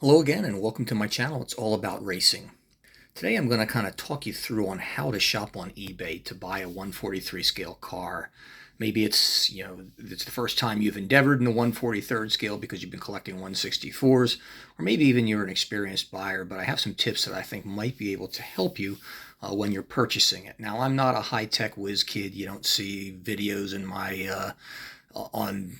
Hello again and welcome to my channel. It's all about racing. Today I'm going to kind of talk you through on how to shop on eBay to buy a 143 scale car. Maybe it's the first time you've endeavored in the 143rd scale because you've been collecting 164s, or maybe even you're an experienced buyer, but I have some tips that I think might be able to help you when you're purchasing it. Now, I'm not a high-tech whiz kid. You don't see videos in my on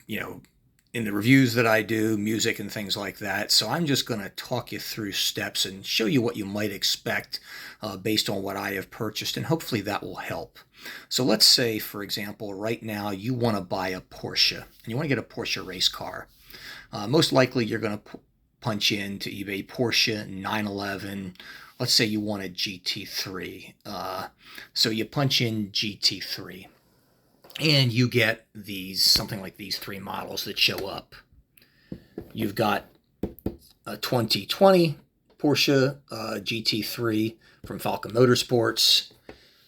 in the reviews that I do, music and things like that. So I'm just going to talk you through steps and show you what you might expect based on what I have purchased, and hopefully that will help. So let's say, for example, right now you want to buy a Porsche, and you want to get a Porsche race car. Most likely you're going to punch into eBay Porsche 911. Let's say you want a GT3. So you punch in GT3 and you get something like these three models that show up. You've got a 2020 Porsche GT3 from Falcon Motorsports.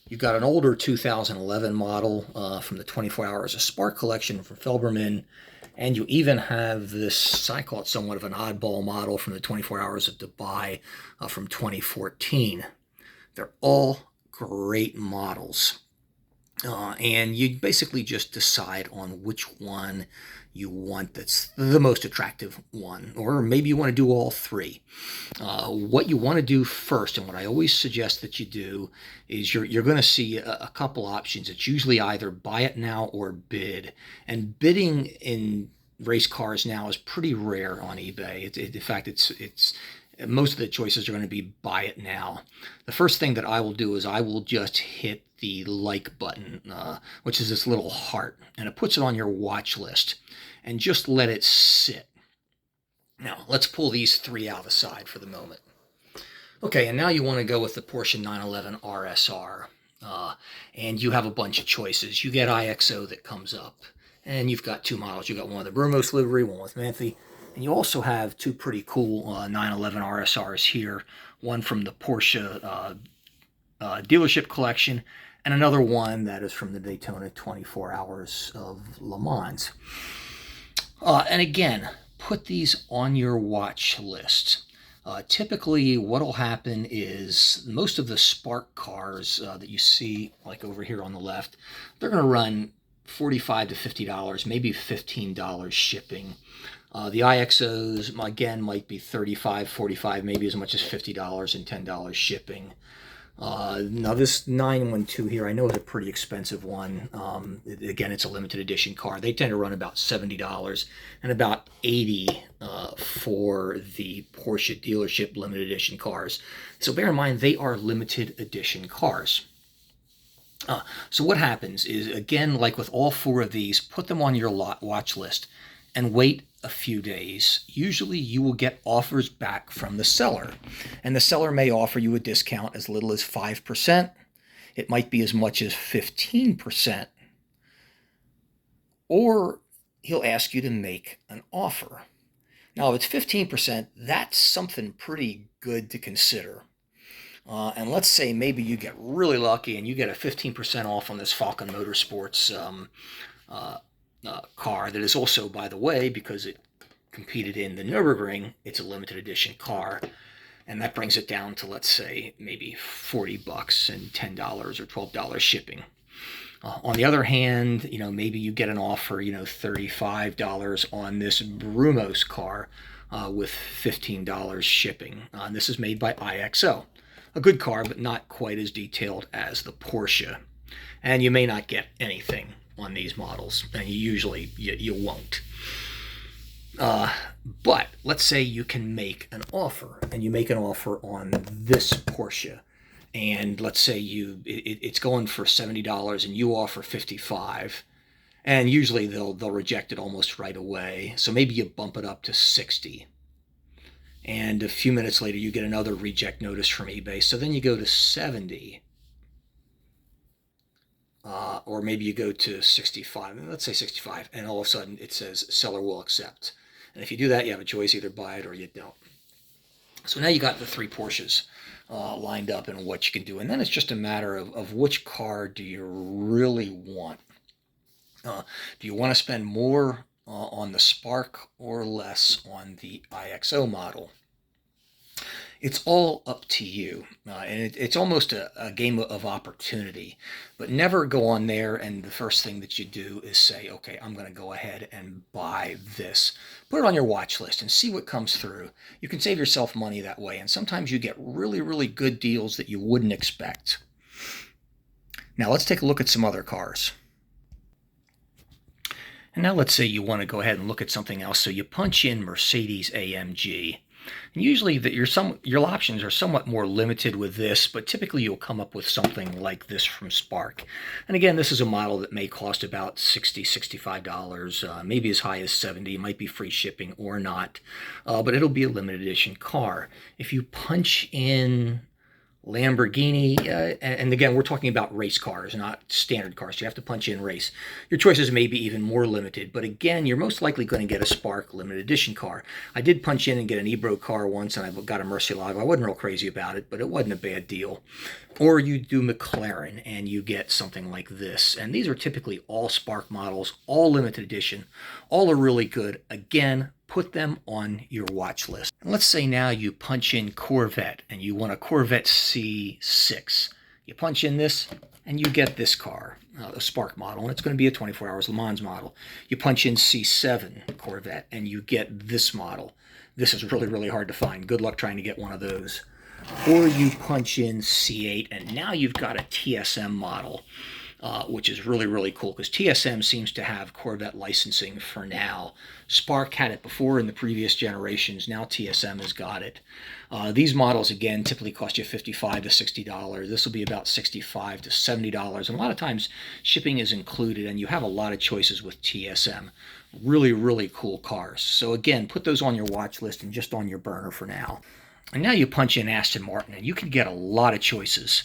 You've got an older 2011 model from the 24 Hours of Spark collection from Felberman. And you even have this, I call it somewhat of an oddball model from the 24 Hours of Dubai from 2014. They're all great models. And you basically just decide on which one you want that's the most attractive one, or maybe you want to do all three. What you want to do first, and what I always suggest that you do, is you're going to see a couple options. It's usually either buy it now or bid. And bidding in race cars now is pretty rare on eBay. In fact, it's most of the choices are going to be buy it now. The first thing that I will do is I will just hit the like button, which is this little heart, and it puts it on your watch list, and just let it sit. Now, let's pull these three out aside for the moment. Okay, and now you want to go with the Porsche 911 RSR, and you have a bunch of choices. You get IXO that comes up, and you've got two models. You've got one with the Brumos livery, one with Manthe, and you also have two pretty cool 911 RSRs here, one from the Porsche dealership collection, and another one that is from the Daytona 24 Hours of Le Mans. And again, put these on your watch list. Typically, what will happen is most of the Spark cars that you see, like over here on the left, they're going to run $45 to $50, maybe $15 shipping. The IXOs, again, might be $35, $45, maybe as much as $50 and $10 shipping. Now this 912 here, I know is a pretty expensive one. Again, it's a limited edition car. They tend to run about $70 and about $80 for the Porsche dealership limited edition cars. So bear in mind, they are limited edition cars. So what happens is, again, like with all four of these, put them on your watch list and wait a few days. Usually you will get offers back from the seller, and the seller may offer you a discount as little as 5%. It might be as much as 15%, or he'll ask you to make an offer. Now, if it's 15%, that's something pretty good to consider. And let's say maybe you get really lucky and you get a 15% off on this Falcon Motorsports car that is also, by the way, because it competed in the Nürburgring, it's a limited edition car. And that brings it down to, let's say, maybe $40 and $10 or $12 shipping. On the other hand, maybe you get an offer, $35 on this Brumos car with $15 shipping. And this is made by IXO. A good car, but not quite as detailed as the Porsche. And you may not get anything on these models, and you won't. But let's say you can make an offer, and you make an offer on this Porsche, and let's say it's going for $70 and you offer $55, and usually they'll reject it almost right away. So maybe you bump it up to $60. And a few minutes later, you get another reject notice from eBay. So then you go to $70. Or maybe you go to 65, let's say 65, and all of a sudden it says seller will accept. And if you do that, you have a choice, either buy it or you don't. So now you got the three Porsches lined up and what you can do. And then it's just a matter of which car do you really want. Do you want to spend more on the Spark or less on the IXO model? It's all up to you. It's almost a game of opportunity. But never go on there and the first thing that you do is say, okay, I'm going to go ahead and buy this. Put it on your watch list and see what comes through. You can save yourself money that way. And sometimes you get really, really good deals that you wouldn't expect. Now let's take a look at some other cars. And now let's say you want to go ahead and look at something else. So you punch in Mercedes AMG. And usually your options are somewhat more limited with this, but typically you'll come up with something like this from Spark. And again, this is a model that may cost about $60, $65, maybe as high as $70. It might be free shipping or not, but it'll be a limited edition car. If you punch in Lamborghini, and again, we're talking about race cars, not standard cars. So you have to punch in race. Your choices may be even more limited, but again, you're most likely going to get a Spark limited edition car. I did punch in and get an Ebro car once, and I got a Murcielago. I wasn't real crazy about it, but it wasn't a bad deal. Or you do McLaren, and you get something like this. And these are typically all Spark models, all limited edition. All are really good. Again, put them on your watch list. And let's say now you punch in Corvette and you want a Corvette C6. You punch in this and you get this car, a Spark model, and it's going to be a 24 Hours Le Mans model. You punch in C7 Corvette and you get this model. This is really, really hard to find. Good luck trying to get one of those. Or you punch in C8 and now you've got a TSM model. Which is really, really cool because TSM seems to have Corvette licensing for now. Spark had it before in the previous generations. Now TSM has got it. These models, again, typically cost you $55 to $60. This will be about $65 to $70. And a lot of times shipping is included, and you have a lot of choices with TSM. Really, really cool cars. So again, put those on your watch list and just on your burner for now. And now you punch in Aston Martin, and you can get a lot of choices.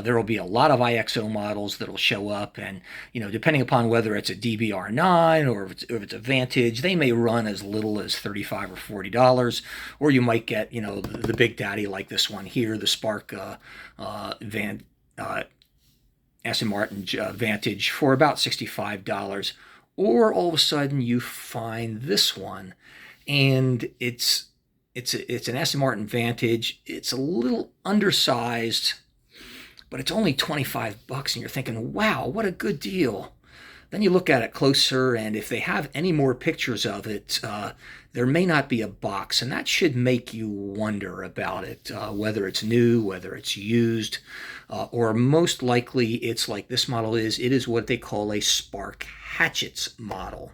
There will be a lot of IXO models that will show up, and depending upon whether it's a DBR9 or if it's a Vantage, they may run as little as $35 or $40, or you might get the big daddy like this one here, the Spark Aston Martin Vantage for about $65, or all of a sudden you find this one, and it's an Aston Martin Vantage. It's a little undersized, but it's only $25, and you're thinking, wow, what a good deal. Then you look at it closer, and if they have any more pictures of it, there may not be a box, and that should make you wonder about it, whether it's new, whether it's used, or most likely it's like this model is. It is what they call a Spark Hatchets model.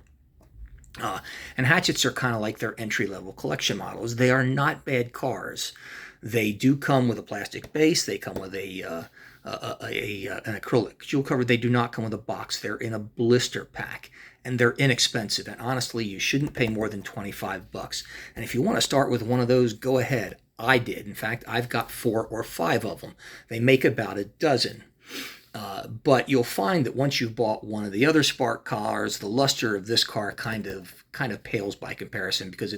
And hatchets are kind of like their entry-level collection models. They are not bad cars. They do come with a plastic base. They come with an acrylic jewel cover. They do not come with a box. They're in a blister pack, and they're inexpensive. And honestly, you shouldn't pay more than $25. And if you want to start with one of those, go ahead. I did. In fact, I've got 4 or 5 of them. They make about a dozen. But you'll find that once you've bought one of the other Spark cars, the luster of this car kind of pales by comparison because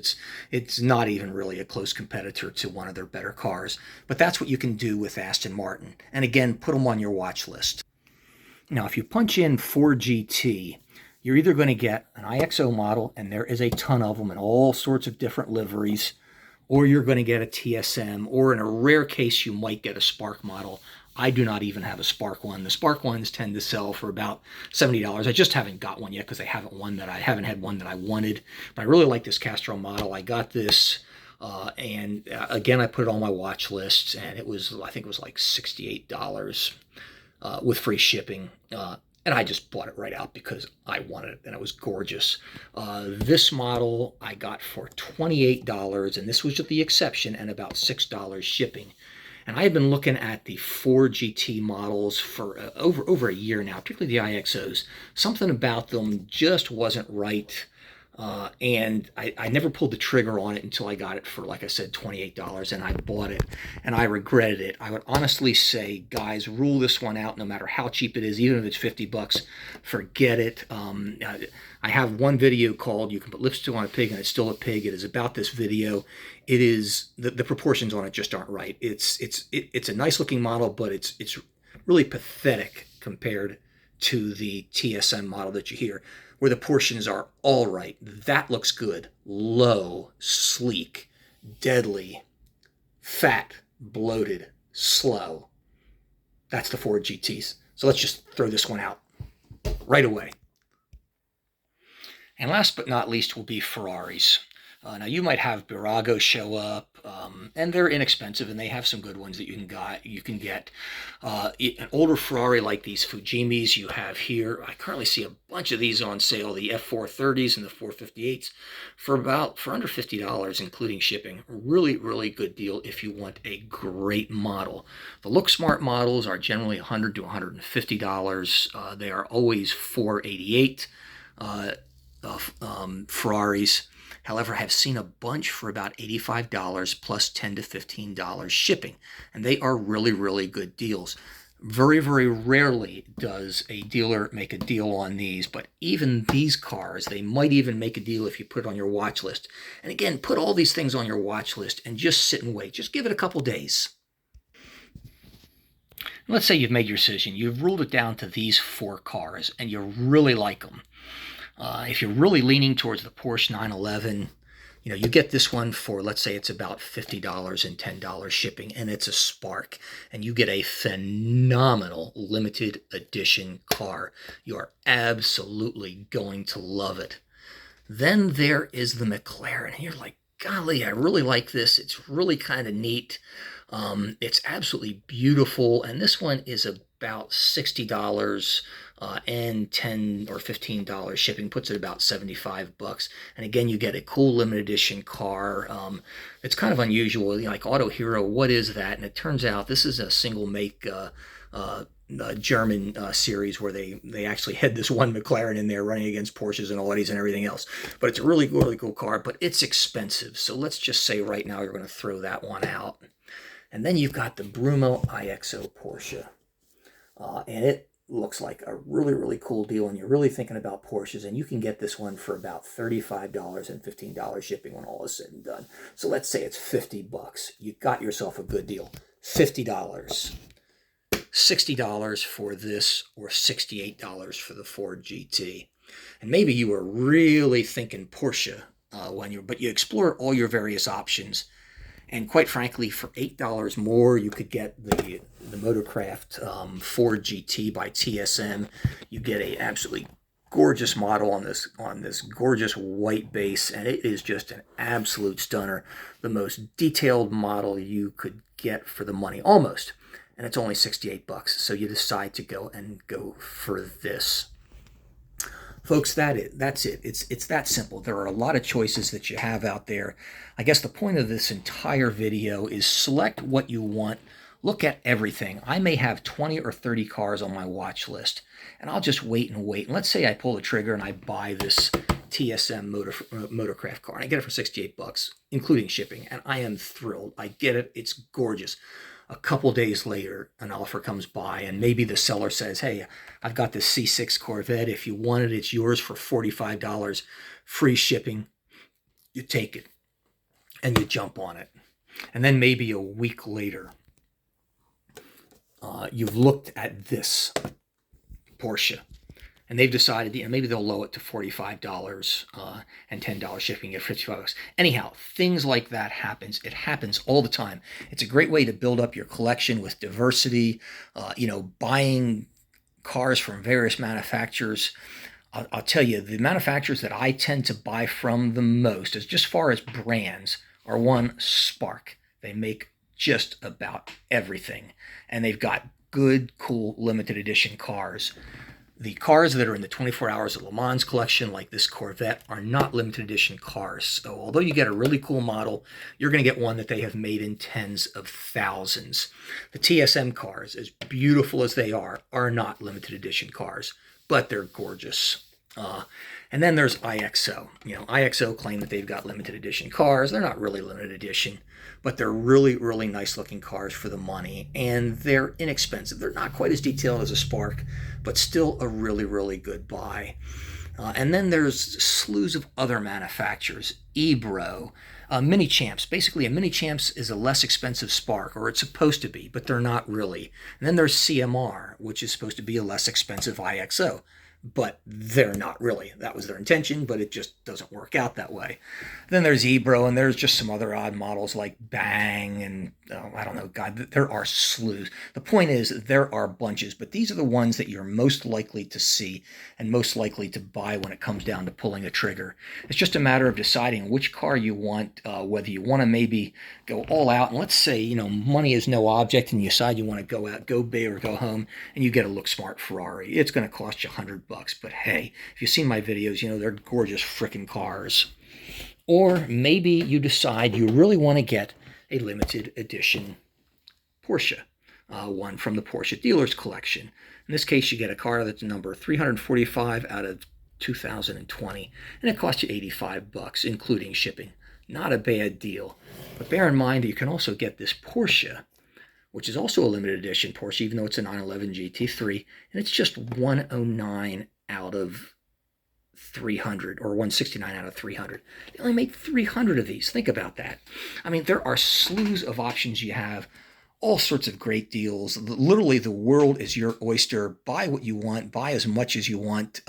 it's not even really a close competitor to one of their better cars. But that's what you can do with Aston Martin. And again, put them on your watch list. Now, if you punch in Ford GT, you're either going to get an IXO model, and there is a ton of them in all sorts of different liveries, or you're going to get a TSM, or in a rare case, you might get a Spark model. I do not even have a Spark one. The Spark ones tend to sell for about $70. I just haven't got one yet because I haven't had one that I wanted. But I really like this Castrol model. I got this, and again, I put it on my watch list, and I think it was like $68 with free shipping. And I just bought it right out because I wanted it, and it was gorgeous. This model I got for $28, and this was just the exception, and about $6 shipping. And I have been looking at the Ford GT models for over a year now, particularly the IXOs. Something about them just wasn't right. And I never pulled the trigger on it until I got it for, like I said, $28, and I bought it, and I regretted it. I would honestly say, guys, rule this one out no matter how cheap it is, even if it's $50, forget it. I have one video called "You Can Put Lipstick on a Pig and It's Still a Pig." It is about this video. It is, the proportions on it just aren't right. It's a nice looking model, but it's really pathetic compared to the TSM model that you hear, where the portions are all right. That looks good. Low, sleek, deadly, fat, bloated, slow. That's the Ford GTs. So let's just throw this one out right away. And last but not least will be Ferraris. Now you might have Birago show up, and they're inexpensive, and they have some good ones that you can get. An older Ferrari like these Fujimis you have here. I currently see a bunch of these on sale, the F430s and the 458s, for under $50, including shipping. Really, really good deal if you want a great model. The Look Smart models are generally $100 to $150. They are always $488. Ferraris. However, I have seen a bunch for about $85 plus $10 to $15 shipping, and they are really, really good deals. Very, very rarely does a dealer make a deal on these, but even these cars, they might even make a deal if you put it on your watch list. And again, put all these things on your watch list and just sit and wait. Just give it a couple days. Let's say you've made your decision. You've ruled it down to these 4 cars, and you really like them. If you're really leaning towards the Porsche 911, you get this one for, let's say it's about $50 and $10 shipping, and it's a Spark, and you get a phenomenal limited edition car. You are absolutely going to love it. Then there is the McLaren. You're like, golly, I really like this. It's really kind of neat. It's absolutely beautiful, and this one is about $60 and $10 or $15 shipping, puts it about $75. And again, you get a cool limited edition car. It's kind of unusual, like Auto Hero. What is that? And it turns out this is a single make German series where they actually had this one McLaren in there running against Porsches and Audis and everything else. But it's a really, really cool car, but it's expensive. So let's just say right now you're going to throw that one out. And then you've got the Bruno iXO Porsche. And it looks like a really, really cool deal, and you're really thinking about Porsches, and you can get this one for about $35 and $15 shipping when all is said and done. So let's say it's $50. You got yourself a good deal. $50. $60 for this, or $68 for the Ford GT. And maybe you were really thinking Porsche but you explore all your various options. And quite frankly, for $8 more, you could get the Motorcraft Ford GT by TSM. You get a absolutely gorgeous model on this gorgeous white base, and it is just an absolute stunner. The most detailed model you could get for the money, almost. And it's only $68. So you decide to go for this. Folks, that's it. It's that simple. There are a lot of choices that you have out there. I guess the point of this entire video is select what you want. Look at everything. I may have 20 or 30 cars on my watch list, and I'll just wait and wait. And let's say I pull the trigger and I buy this TSM Motorcraft car, and I get it for $68, including shipping, and I am thrilled. I get it. It's gorgeous. A couple days later, an offer comes by, and maybe the seller says, hey, I've got this C6 Corvette. If you want it, it's yours for $45, free shipping. You take it, and you jump on it. And then maybe a week later, you've looked at this Porsche, and they've decided, maybe they'll lower it to $45 and $10 shipping at $55. Anyhow, things like that happens. It happens all the time. It's a great way to build up your collection with diversity. Buying cars from various manufacturers. I'll tell you, the manufacturers that I tend to buy from the most, as just far as brands, are one, Spark. They make just about everything, and they've got good, cool, limited edition cars. The cars that are in the 24 Hours of Le Mans collection, like this Corvette, are not limited edition cars. So although you get a really cool model, you're going to get one that they have made in tens of thousands. The TSM cars, as beautiful as they are not limited edition cars, but they're gorgeous. And then there's iXO. iXO claim that they've got limited edition cars. They're not really limited edition, but they're really, really nice looking cars for the money, and they're inexpensive. They're not quite as detailed as a Spark, but still a really, really good buy. And then there's slews of other manufacturers. Ebro, Mini Champs. Basically, a Mini Champs is a less expensive Spark, or it's supposed to be, but they're not really. And then there's CMR, which is supposed to be a less expensive iXO, but they're not really. That was their intention, but it just doesn't work out that way. Then there's Ebro, and there's just some other odd models like Bang, and I don't know, God, there are slews. The point is, there are bunches, but these are the ones that you're most likely to see and most likely to buy when it comes down to pulling a trigger. It's just a matter of deciding which car you want, whether you want to maybe go all out. And let's say, money is no object, and you decide you want to go out, go big, or go home, and you get a Look Smart Ferrari. It's going to cost you $100. But hey, if you've seen my videos, they're gorgeous freaking cars. Or maybe you decide you really want to get a limited edition Porsche, one from the Porsche Dealers Collection. In this case, you get a car that's number 345 out of 2020, and it costs you $85, including shipping. Not a bad deal. But bear in mind that you can also get this Porsche, which is also a limited edition Porsche, even though it's a 911 GT3, and it's just 109 out of 300, or 169 out of 300. They only make 300 of these. Think about that. I mean, there are slews of options you have, all sorts of great deals. Literally, the world is your oyster. Buy what you want. Buy as much as you want.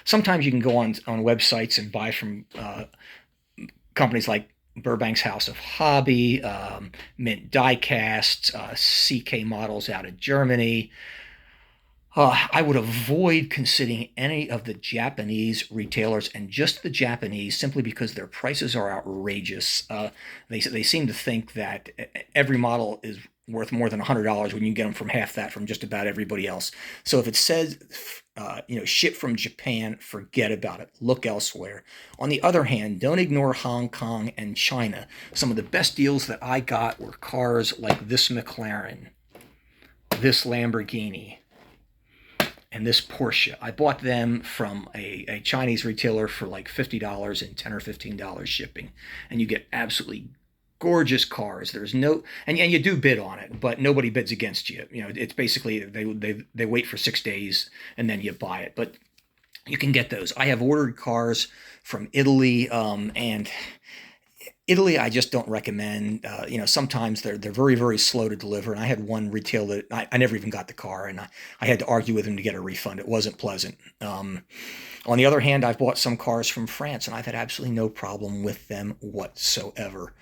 Sometimes you can go on websites and buy from companies like Burbank's House of Hobby, Mint Diecast, CK Models out of Germany. I would avoid considering any of the Japanese retailers, and just the Japanese, simply because their prices are outrageous. They seem to think that every model is worth more than $100 when you get them from half that from just about everybody else. So if it says, ship from Japan, forget about it. Look elsewhere. On the other hand, don't ignore Hong Kong and China. Some of the best deals that I got were cars like this McLaren, this Lamborghini, and this Porsche. I bought them from a Chinese retailer for like $50 and $10 or $15 shipping. And you get absolutely gorgeous cars. There's no, and you do bid on it, but nobody bids against you. It's basically, they wait for 6 days and then you buy it. But you can get those. I have ordered cars from Italy, and Italy, I just don't recommend. Sometimes they're very, very slow to deliver. And I had one retail that I never even got the car, and I had to argue with him to get a refund. It wasn't pleasant. On the other hand, I've bought some cars from France, and I've had absolutely no problem with them whatsoever.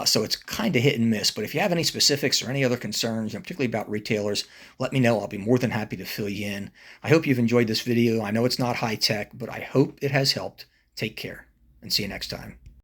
So it's kind of hit and miss. But if you have any specifics or any other concerns, particularly about retailers, let me know. I'll be more than happy to fill you in. I hope you've enjoyed this video. I know it's not high tech, but I hope it has helped. Take care, and see you next time.